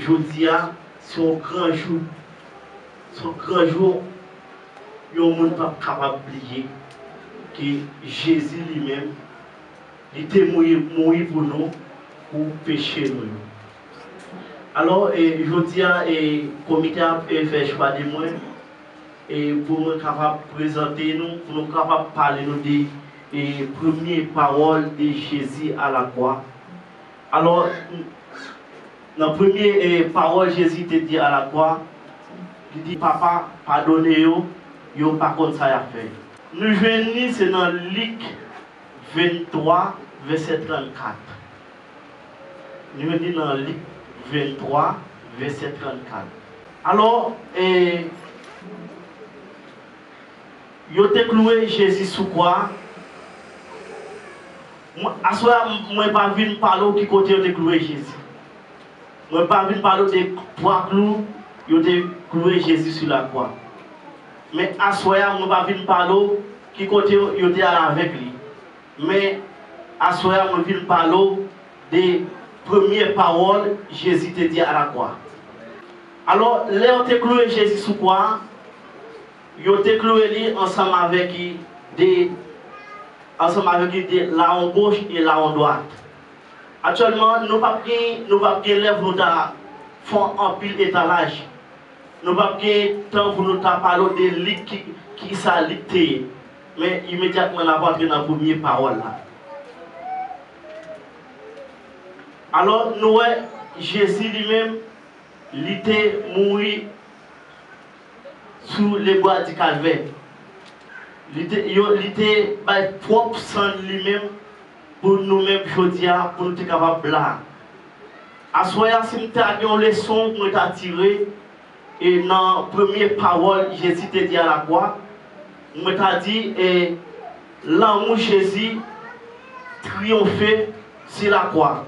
jeudi, c'est un grand jour. C'est un grand jour, il y a un monde pas capable d'oublier que Jésus lui-même, il était mort pour nous, pour pécher nous. Alors, je dis à le comité a fait choix de moi et pour nous capable présenter nous, pour nous capable parler nous des premières paroles de Jésus à la croix. Alors, la première parole Jésus te dit à la croix, il dit papa, pardonnez-vous, yo pas comme ça à faire. Nous venons c'est dans Luc 23 verset 34. Nous venons dans Luc 23 verset 34. Alors, yo te cloué Jésus sous quoi? Moi, à ce moment, je ne vais pas venir parler qui côté de cloué Jésus. Je ne vais pas venir parler de trois clous, yo te cloué Jésus sur la croix. Mais à ce moment, je ne vais pas venir parler qui côté yo te avec lui. Mais à ce moment, je vais venir parler des premières paroles Jésus te dit à la croix. Alors, là, on te cloué Jésus sous quoi? Yo te cloué ensemble avec la en gauche et la en droite. Actuellement, nous ne pouvons pas lèvres nous font en pile étalage. Nous ne pouvons pas temps pour nous parler de lit qui s'alité. Mais immédiatement, on va entrer dans la première parole là. Alors, nous, Jésus lui-même, il était mort sous les bois du calvaire. Il était propre sang lui-même pour nous-mêmes, pour nous être capables de là. À ce moment-là, si nous avons une leçon pour nous tirer, et dans la première parole, Jésus te dit à la croix, nous avons dit, l'amour Jésus triomphé sur la croix.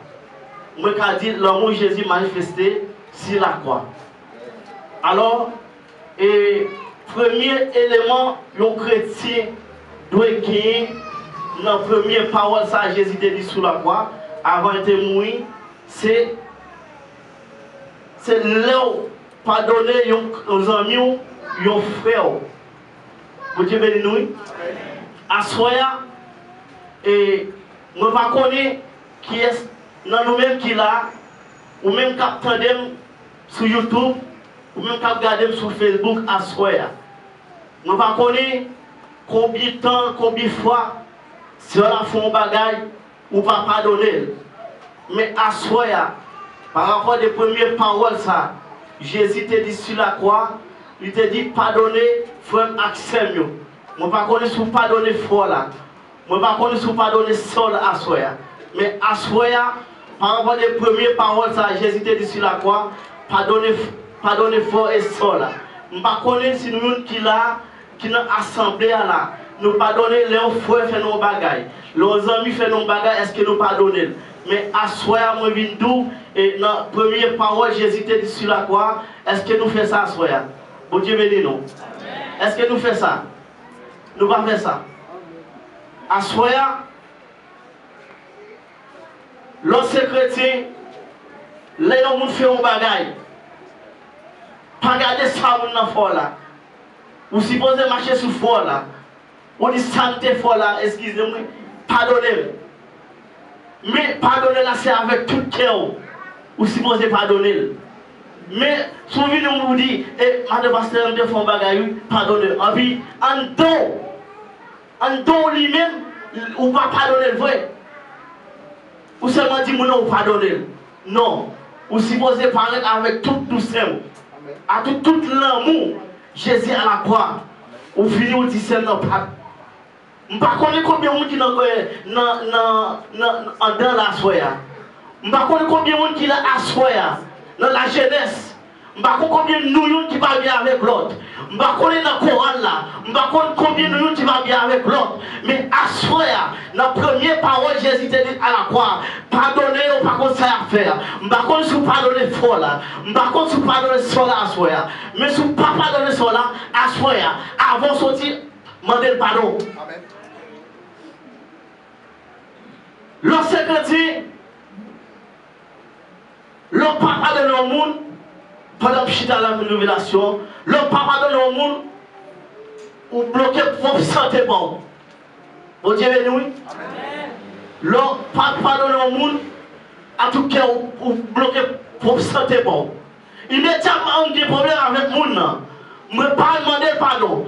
Nous avons dit, l'amour Jésus manifesté sur la croix. Alors, premier élément, le chrétien doit gagner dans la première parole, ça Jésus te dit sous la croix, avant de mourir, c'est là pardonner aux amis, aux frères. Vous Dieu béni nous. À ce moment, et nous ne connaissons pas qui est dans nous-mêmes qui là, ou même qui attendent sur YouTube, ou même qui regardent sur Facebook à ce moment. Nous ne connaissons pas combien de temps, combien de fois, si on a fait un bagage, ou pas pardonner. Mais à ce moment, par rapport aux premières paroles, ça, Jésus te dit sur la croix, il te dit pardonner, frère Axel. Je ne connais pas si vous pardonnez frère là. Je ne connais pas si vous pardonnez seul à ce moment. Mais à ce moment, par rapport aux premières paroles, ça, Jésus te dit sur la croix, pardonnez frère et seul là. Je ne connais pas si nous qui là, qui nous assemblée là, nous pardonnons les frères fait nos bagailles, les amis fait nos bagailles, est-ce que nous pardonnons? Mais à soir, moi, je d'où et dans la première parole, Jésus te dit sur la croix, est-ce que nous faisons ça à soir? Bon Dieu béni nous. Est-ce que nous faisons ça? Nous ne pas faire ça. À soir, lorsque chrétien, les gens font un bagaille. Pas garder ça dans fort là. Ou supposez marcher sur fort là. Ou dit santé fort là, excusez-moi, pardonnez. Mais pardonner là, c'est avec tout cœur. Ou supposez pardonner. Mais souvent nous vous dit, madame pasteur, on fait un bagage, pardonnez. En vie, en don lui-même, ou pas pardonner le vrai. Ou seulement dit, non, ou pardonner. Non. Ou supposez parler avec toute douceur. Avec tout l'amour. Jésus à la croix. Ou finir au 17 ans. Je ne sais pas combien de gens qui sont dans la soya. Je ne sais pas combien de gens qui sont à soya, dans la jeunesse. Je ne sais pas combien de gens qui vont bien avec l'autre. Je ne sais pas combien dans le Coran là. Je ne sais pas combien de gens qui vont bien avec l'autre. Mais à soya, dans la première parole, Jésus te dit à la croix, pardonnez ou pas contre ça à faire. Je ne sais pas si vous pardonnez fort là. Je ne sais pas si vous pardonnez ça là à soya. Mais si vous ne pas pardonnez ça là à soya, avant de sortir, demandez le pardon. Amen. Lorsque chrétien, l'homme pas pardonné au monde, pendant que je suis dans la révélation, le pas pardonner au monde, ou bloquer propre santé bon. Bon Dieu béni. Le pas pardonner au monde, en tout cas, ou bloquer propre santé bon. Immédiatement, on a des problèmes avec le monde. Je ne peux pas demander pardon.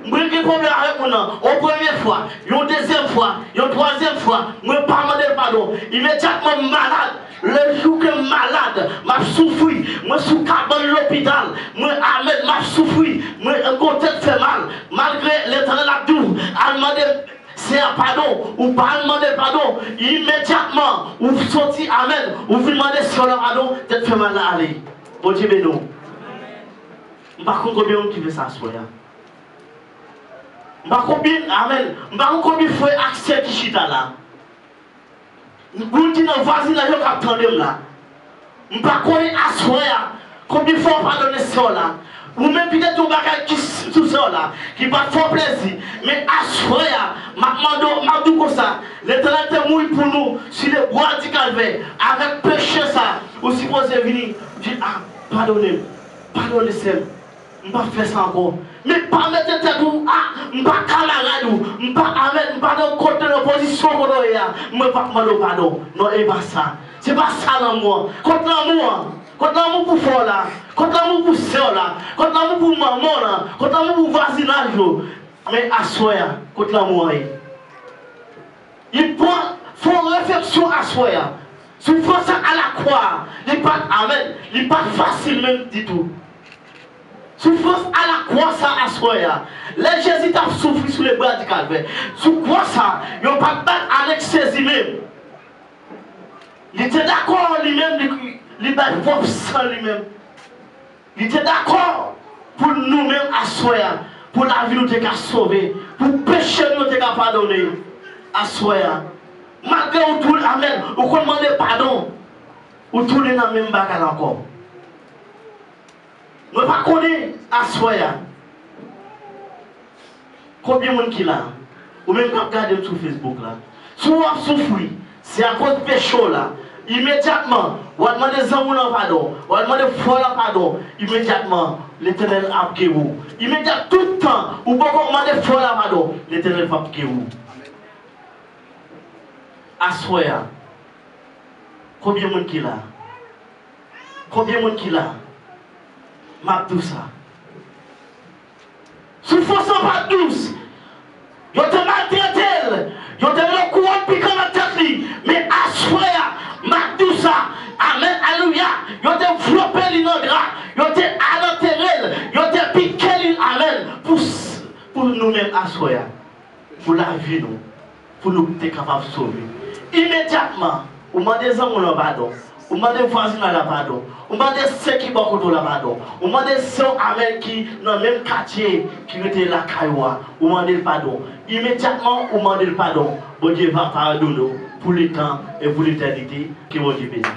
Je n'ai pas problème avec mon nom. Au première fois, une deuxième fois, une troisième fois, je ne peux pas demander pardon. Immédiatement malade. Le jour que malade, je souffre, je suis dans l'hôpital, je souffre, je côté fait mal. Malgré l'éternel abdou, à demander c'est un pardon, ou pas demander pardon, immédiatement, ou sorti, amen, ou vous demandez sur le pardon, peut-être fait mal là, allez. Bon Dieu béni. Par contre, combien qui veut s'asseoir? Par combien, amen, par combien il faut accès qui chita là? Vous dites dans voisinage, vous attendez là. Par contre, asseoir, combien il faut pardonner ça là? Ou même peut-être un bagage qui tout ça là, qui va faire plaisir. Mais asseoir, m'a dit comme ça, l'éternel te mouille pour nous, sur les bois du calvaire, avec péché ça, ou si vous venir, dire, ah, pardonnez, pardonnez ça. Je ne vais pas faire ça encore. Mais pas mettre tête ou ah, je ne vais pas camarade ou je ne vais pas dans le côté de l'opposition qu'on a. Je ne vais pas demander pardon. Non, et pas ça. Ce n'est pas ça l'amour. Contre l'amour pour faire là, contre l'amour pour sœur là, contre l'amour pour maman là, contre l'amour pour voisinage. Mais à soi, contre l'amour. Il faut réflexion à soi. Si vous faites ça à la croix, il n'est pas amen, il n'est pas facile même du tout. Souffrance à la croix, ça à soi. Les Jésus a souffert sur les bras du calvaire. Sous quoi ça? Il n'a pas battu avec ses même. Il était d'accord lui-même, il bat propre sang lui-même. Il était d'accord pour nous-mêmes à soi, pour la vie nous t'es sauver, pour péché nous t'es pardonner à soi. Malgré où tout, amen, ou qu'on demande pardon, ou tout est dans le même bagarre encore. Je ne sais pas à soi. Combien de monde qui là? Ou même quand regarder sur Facebook là. Si vous souffrez, c'est à cause de péché là. Immédiatement, vous demandez pardon, vous demandez pardon. Immédiatement, l'éternel a pris vous. Immédiatement, tout le temps, vous pouvez demander pardon. L'éternel va pris vous. À soi. Combien de monde qui là? Combien de monde qui là? Ma douce. Souffrance pas douce. Yo te maltraité. Yo te le courant piquant dans la tête. Mais à soi, ma douce. Amen. Alléluia. Yo te floppé l'inondra. Yo te alenteré. Yo te piqué. Amen. Pour nous-mêmes à soi. Pour la vie nous. Pour nous être capables de sauver. Immédiatement. Ou demandez ça mon pardon. Ou demandez voisin la pardon. On m'a dit ceux qui vont contre la pardon. On m'a dit ceux qui dans le même quartier qui étaient la Kaïwa. On m'a dit le pardon. Immédiatement, on m'a dit le pardon. Bon Dieu va pardonner pour le temps et pour l'éternité. Que bon Dieu bénisse.